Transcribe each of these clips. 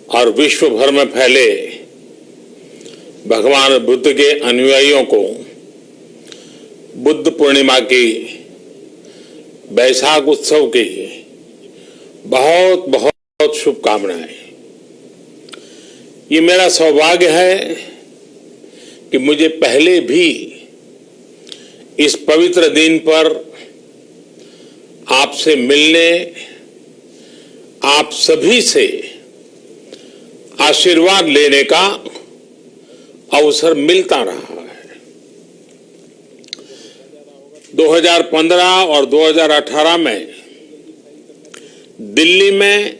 और विश्व भर में फैले भगवान बुद्ध के अनुयायियों को बुद्ध पूर्णिमा की, बैसाख उत्सव की बहुत बहुत शुभकामनाएं। ये मेरा सौभाग्य है कि मुझे पहले भी इस पवित्र दिन पर आपसे मिलने, आप सभी से आशीर्वाद लेने का अवसर मिलता रहा है। 2015 और 2018 में दिल्ली में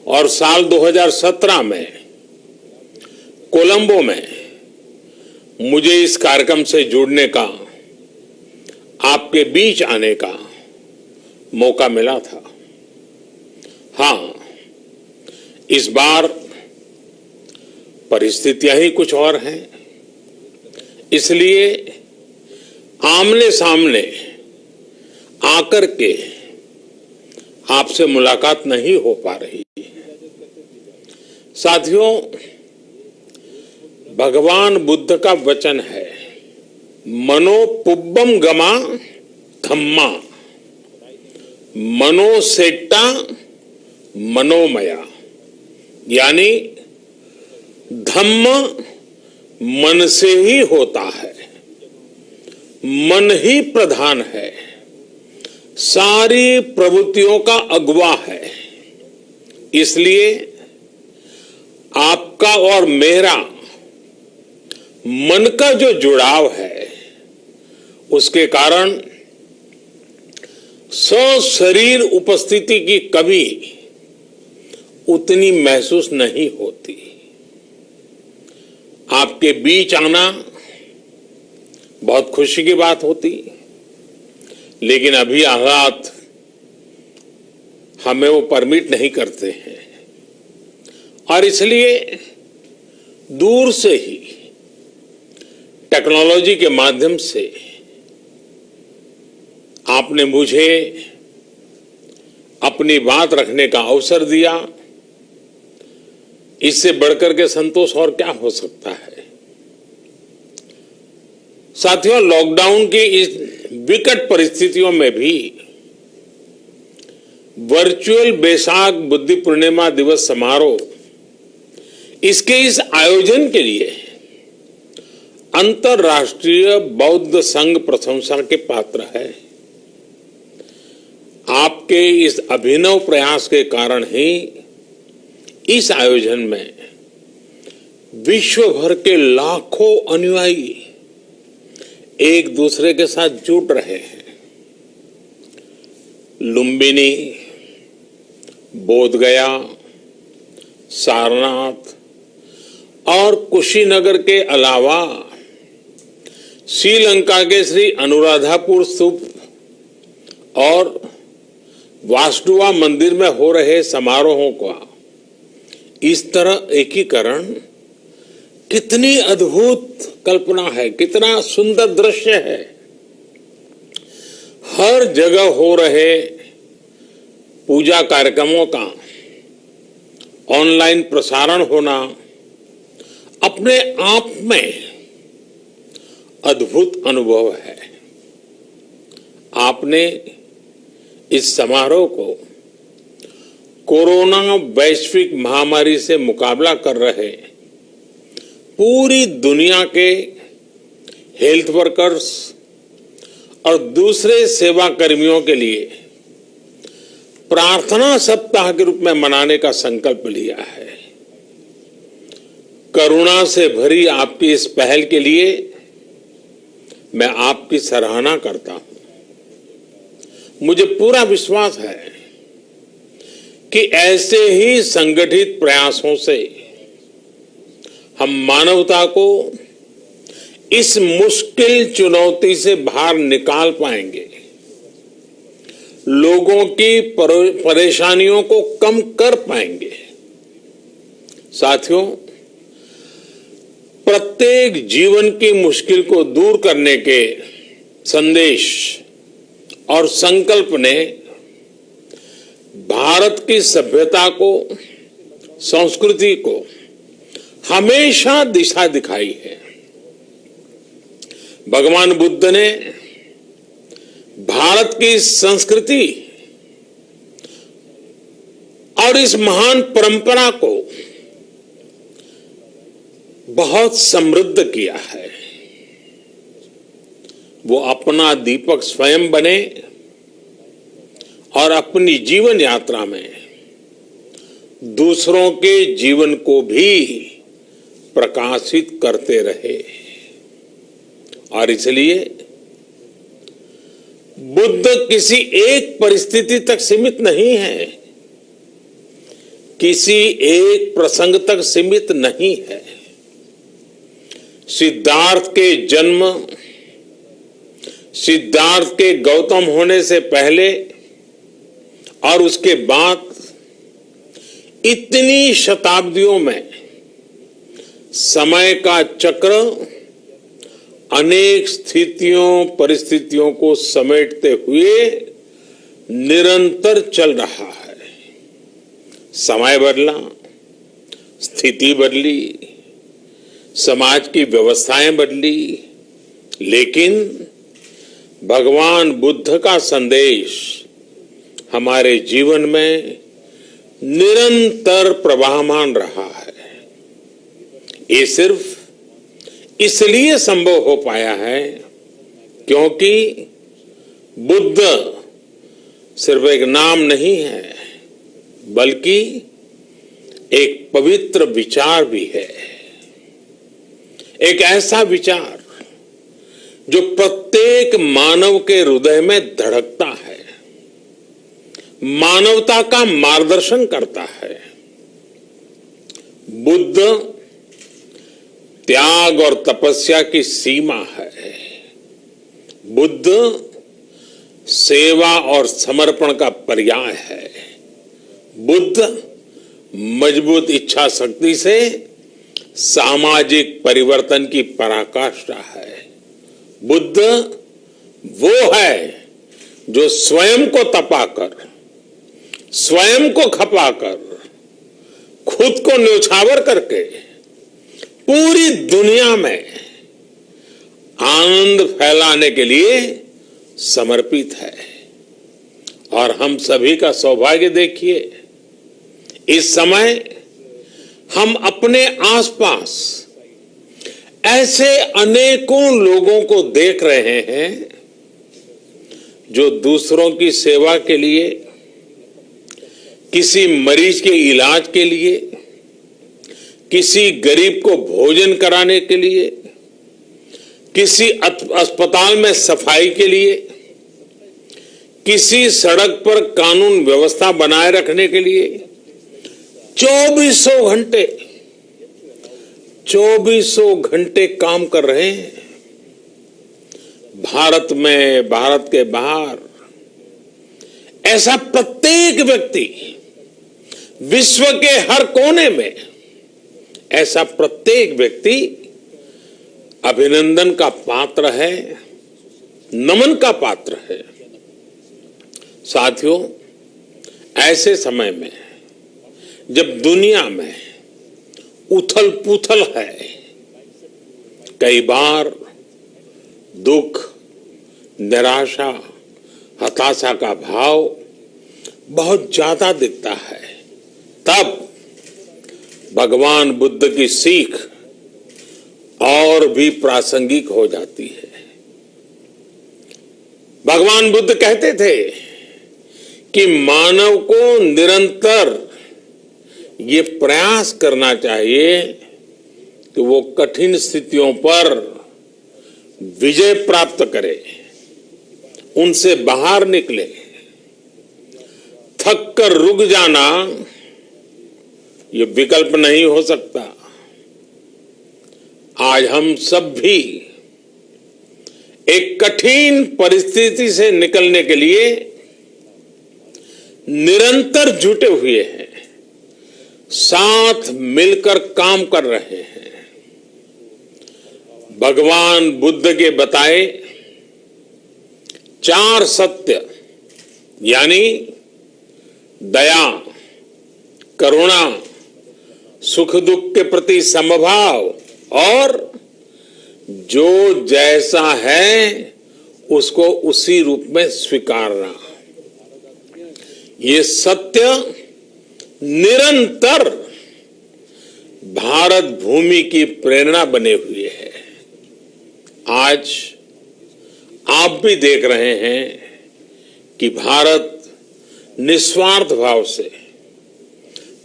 और साल 2017 में कोलंबो में मुझे इस कार्यक्रम से जुड़ने का, आपके बीच आने का मौका मिला था। हाँ, इस बार परिस्थितियां ही कुछ और हैं, इसलिए आमने सामने आकर के आपसे मुलाकात नहीं हो पा रही। साथियों, भगवान बुद्ध का वचन है, मनो पुब्बम गमा धम्मा, मनो सेट्टा मनोमया, यानी धम्म मन से ही होता है, मन ही प्रधान है, सारी प्रवृत्तियों का अगुवा है। इसलिए आपका और मेरा मन का जो जुड़ाव है, उसके कारण सशरीर उपस्थिति की कभी उतनी महसूस नहीं होती। आपके बीच आना बहुत खुशी की बात होती, लेकिन अभी हालात हमें वो परमिट नहीं करते हैं, और इसलिए दूर से ही टेक्नोलॉजी के माध्यम से आपने मुझे अपनी बात रखने का अवसर दिया। इससे बढ़कर के संतोष और क्या हो सकता है। साथियों, लॉकडाउन की इस विकट परिस्थितियों में भी वर्चुअल बैसाख बुद्ध पूर्णिमा दिवस समारोह, इसके इस आयोजन के लिए अंतर्राष्ट्रीय बौद्ध संघ प्रशंसा के पात्र है। आपके इस अभिनव प्रयास के कारण ही इस आयोजन में विश्व भर के लाखों अनुयायी एक दूसरे के साथ जुड़ रहे हैं। लुम्बिनी, बोधगया, सारनाथ और कुशीनगर के अलावा श्रीलंका के श्री अनुराधापुर स्तूप और वासुदेवा मंदिर में हो रहे समारोहों का इस तरह एकीकरण कितनी अद्भुत कल्पना है, कितना सुंदर दृश्य है। हर जगह हो रहे पूजा कार्यक्रमों का ऑनलाइन प्रसारण होना अपने आप में अद्भुत अनुभव है। आपने इस समारोह को कोरोना वैश्विक महामारी से मुकाबला कर रहे पूरी दुनिया के हेल्थ वर्कर्स और दूसरे सेवा कर्मियों के लिए प्रार्थना सप्ताह के रूप में मनाने का संकल्प लिया है। करुणा से भरी आपकी इस पहल के लिए मैं आपकी सराहना करता हूं। मुझे पूरा विश्वास है कि ऐसे ही संगठित प्रयासों से हम मानवता को इस मुश्किल चुनौती से बाहर निकाल पाएंगे, लोगों की परेशानियों को कम कर पाएंगे। साथियों, प्रत्येक जीवन की मुश्किल को दूर करने के संदेश और संकल्प ने भारत की सभ्यता को संस्कृति को हमेशा दिशा दिखाई है। भगवान बुद्ध ने भारत की संस्कृति और इस महान परंपरा को बहुत समृद्ध किया है। वो अपना दीपक स्वयं बने और अपनी जीवन यात्रा में दूसरों के जीवन को भी प्रकाशित करते रहे। और इसलिए बुद्ध किसी एक परिस्थिति तक सीमित नहीं है, किसी एक प्रसंग तक सीमित नहीं है। सिद्धार्थ के जन्म, सिद्धार्थ के गौतम होने से पहले और उसके बाद इतनी शताब्दियों में समय का चक्र अनेक स्थितियों परिस्थितियों को समेटते हुए निरंतर चल रहा है। समय बदला, स्थिति बदली, समाज की व्यवस्थाएं बदली, लेकिन भगवान बुद्ध का संदेश हमारे जीवन में निरंतर प्रवाहमान रहा है। ये सिर्फ इसलिए संभव हो पाया है क्योंकि बुद्ध सिर्फ एक नाम नहीं है, बल्कि एक पवित्र विचार भी है। एक ऐसा विचार जो प्रत्येक मानव के हृदय में धड़कता है, मानवता का मार्गदर्शन करता है। बुद्ध त्याग और तपस्या की सीमा है। बुद्ध सेवा और समर्पण का पर्याय है। बुद्ध मजबूत इच्छा शक्ति से सामाजिक परिवर्तन की पराकाष्ठा है। बुद्ध वो है जो स्वयं को तपाकर, स्वयं को खपाकर, खुद को न्योछावर करके पूरी दुनिया में आनंद फैलाने के लिए समर्पित है। और हम सभी का सौभाग्य देखिए, इस समय हम अपने आसपास ऐसे अनेकों लोगों को देख रहे हैं जो दूसरों की सेवा के लिए, किसी मरीज के इलाज के लिए, किसी गरीब को भोजन कराने के लिए, किसी अस्पताल में सफाई के लिए, किसी सड़क पर कानून व्यवस्था बनाए रखने के लिए 24 घंटे काम कर रहे हैं। भारत में, भारत के बाहर ऐसा प्रत्येक व्यक्ति, विश्व के हर कोने में ऐसा प्रत्येक व्यक्ति अभिनंदन का पात्र है, नमन का पात्र है। साथियों, ऐसे समय में जब दुनिया में उथल पुथल है, कई बार दुख, निराशा, हताशा का भाव बहुत ज्यादा दिखता है, तब भगवान बुद्ध की सीख और भी प्रासंगिक हो जाती है। भगवान बुद्ध कहते थे कि मानव को निरंतर ये प्रयास करना चाहिए कि वो कठिन स्थितियों पर विजय प्राप्त करे, उनसे बाहर निकले। थक कर रुक जाना ये विकल्प नहीं हो सकता। आज हम सब भी एक कठिन परिस्थिति से निकलने के लिए निरंतर जुटे हुए हैं, साथ मिलकर काम कर रहे हैं। भगवान बुद्ध के बताए 4 सत्य यानी दया, करुणा, सुख दुख के प्रति समभाव और जो जैसा है उसको उसी रूप में स्वीकारना, ये सत्य निरंतर भारत भूमि की प्रेरणा बने हुए है। आज आप भी देख रहे हैं कि भारत निस्वार्थ भाव से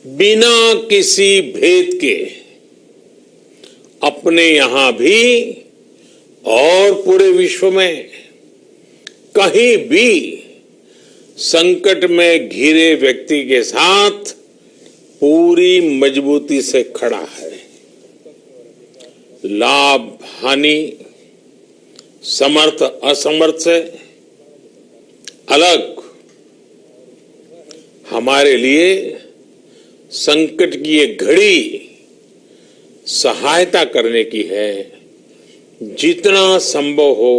बिना किसी भेद के अपने यहां भी और पूरे विश्व में कहीं भी संकट में घिरे व्यक्ति के साथ पूरी मजबूती से खड़ा है। लाभ हानि, समर्थ असमर्थ से अलग हमारे लिए संकट की ये घड़ी सहायता करने की है। जितना संभव हो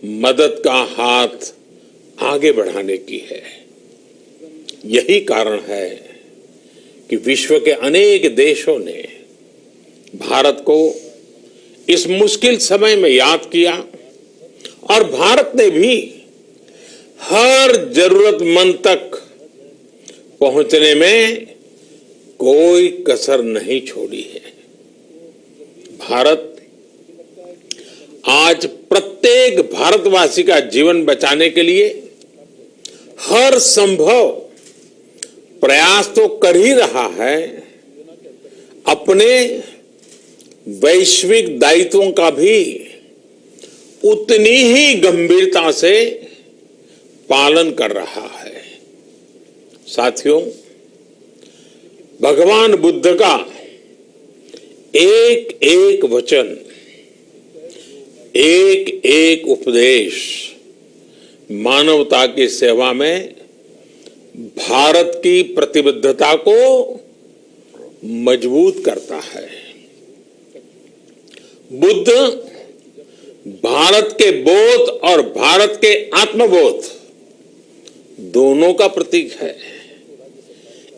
मदद का हाथ आगे बढ़ाने की है। यही कारण है कि विश्व के अनेक देशों ने भारत को इस मुश्किल समय में याद किया और भारत ने भी हर जरूरतमंद तक पहुंचने में कोई कसर नहीं छोड़ी है। भारत आज प्रत्येक भारतवासी का जीवन बचाने के लिए हर संभव प्रयास तो कर ही रहा है, अपने वैश्विक दायित्वों का भी उतनी ही गंभीरता से पालन कर रहा है। साथियों, भगवान बुद्ध का एक एक वचन, एक एक उपदेश मानवता की सेवा में भारत की प्रतिबद्धता को मजबूत करता है। बुद्ध भारत के बोध और भारत के आत्मबोध दोनों का प्रतीक है।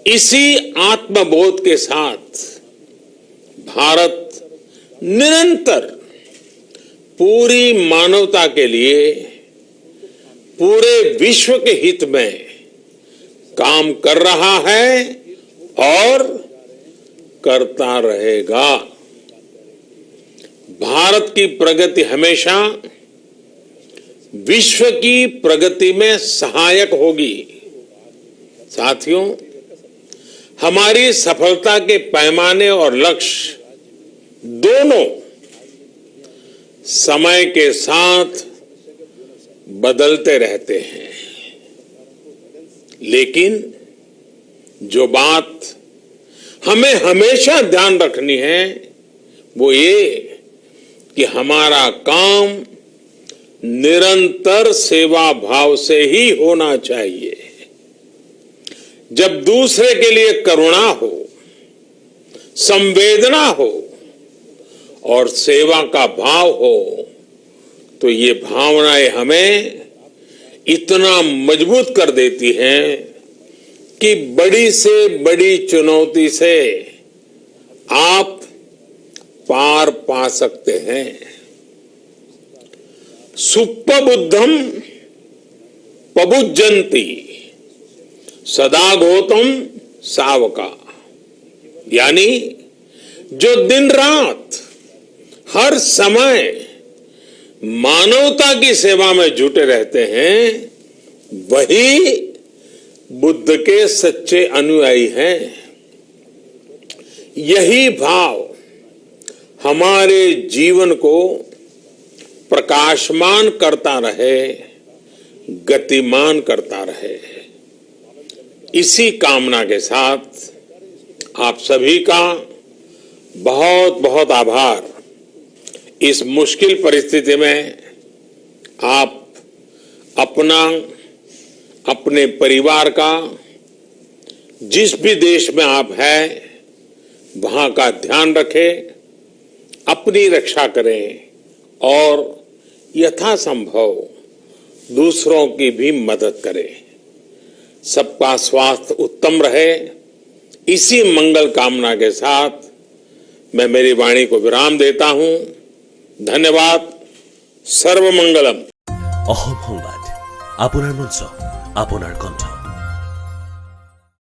इसी आत्मबोध के साथ भारत निरंतर पूरी मानवता के लिए, पूरे विश्व के हित में काम कर रहा है और करता रहेगा। भारत की प्रगति हमेशा विश्व की प्रगति में सहायक होगी। साथियों, हमारी सफलता के पैमाने और लक्ष्य दोनों समय के साथ बदलते रहते हैं, लेकिन जो बात हमें हमेशा ध्यान रखनी है वो ये कि हमारा काम निरंतर सेवा भाव से ही होना चाहिए। जब दूसरे के लिए करुणा हो, संवेदना हो और सेवा का भाव हो तो ये भावनाएं हमें इतना मजबूत कर देती हैं कि बड़ी से बड़ी चुनौती से आप पार पा सकते हैं। सुप्पबुद्धम पबुज्जन्ति सदा गौतम सावका, यानी जो दिन रात हर समय मानवता की सेवा में जुटे रहते हैं वही बुद्ध के सच्चे अनुयायी हैं। यही भाव हमारे जीवन को प्रकाशमान करता रहे, गतिमान करता रहे। इसी कामना के साथ आप सभी का बहुत बहुत आभार। इस मुश्किल परिस्थिति में आप अपना, अपने परिवार का, जिस भी देश में आप हैं वहां का ध्यान रखें, अपनी रक्षा करें और यथासंभव दूसरों की भी मदद करें। सबका स्वास्थ्य उत्तम रहे, इसी मंगल कामना के साथ मैं मेरी वाणी को विराम देता हूं। धन्यवाद। सर्वमंगलम। অসম সংবাদ, আপোনাৰ মঞ্চ, আপোনাৰ কণ্ঠ।